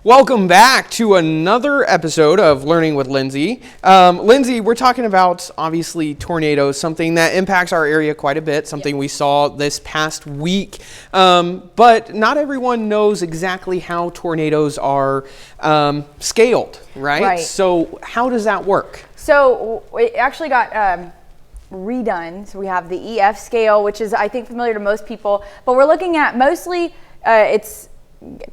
Welcome back to another episode of Learning with Lindsey. Lindsey, we're talking about, obviously, tornadoes, something that impacts our area quite a bit, something we saw this past week. But not everyone knows exactly how tornadoes are scaled, right? So how does that work? So it actually got redone. So we have the EF scale, which is, I think, familiar to most people. But we're looking at mostly, it's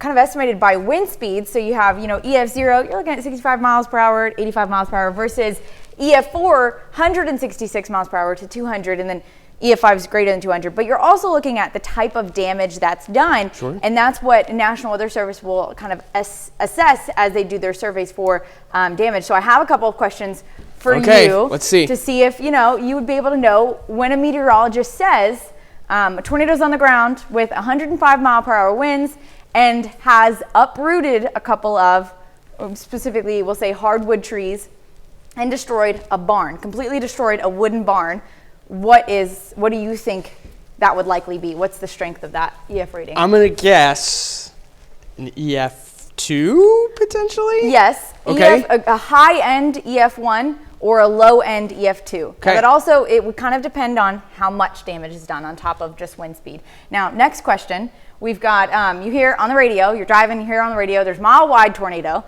kind of estimated by wind speed. So you have, EF0, you're looking at 65 miles per hour, 85 miles per hour versus EF4, 166 miles per hour to 200, and then EF5 is greater than 200. But you're also looking at the type of damage that's done. Sure. And that's what National Weather Service will kind of assess as they do their surveys for damage. So I have a couple of questions for you. Let's see. To see if, you would be able to know when a meteorologist says a tornado's on the ground with 105 mile per hour winds and has uprooted a couple of, specifically we'll say hardwood trees, and destroyed a barn, completely destroyed a wooden barn. What do you think that would likely be? What's the strength of that EF rating? I'm going to guess an EF2 potentially? Yes. Okay. A high-end EF1 or a low-end EF2. Okay. But also, it would kind of depend on how much damage is done on top of just wind speed. Now, next question. We've got, you hear on the radio, you're driving, you hear on the radio, there's mile-wide tornado,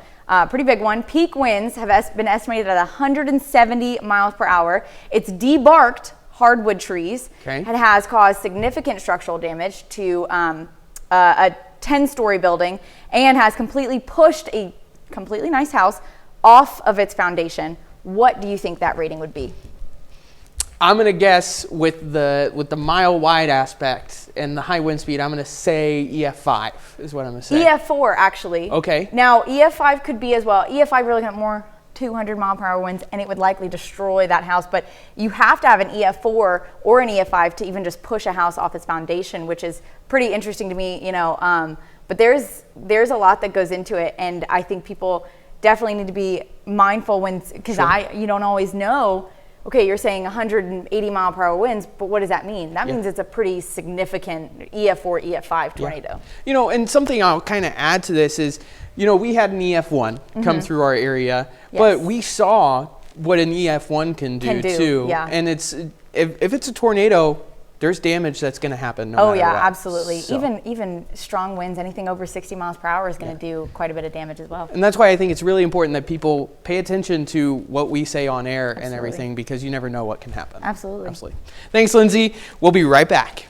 pretty big one. Peak winds have been estimated at 170 miles per hour. It's debarked hardwood trees. Okay. It has caused significant structural damage to a 10-story building and has completely pushed a completely nice house off of its foundation. What do you think that rating would be? I'm going to guess with the mile wide aspect and the high wind speed, I'm going to say EF5 is what I'm going to say. EF4 actually. Okay. Now EF5 could be as well. EF5 really got more 200 mile per hour winds and it would likely destroy that house, but you have to have an EF4 or an EF5 to even just push a house off its foundation, which is pretty interesting to me, but there's a lot that goes into it, and I think people definitely need to be mindful because you don't always know. Okay, you're saying 180 mile per hour winds, but what does that mean? That means it's a pretty significant EF4, EF5 tornado. And something I'll kind of add to this is, we had an EF1 come through our area, but we saw what an EF1 can do too. Yeah. And it's if it's a tornado, there's damage that's going to happen no matter what. Absolutely. So. Even strong winds, anything over 60 miles per hour is going to do quite a bit of damage as well. And that's why I think it's really important that people pay attention to what we say on air and everything, because you never know what can happen. Absolutely. Thanks, Lindsey. We'll be right back.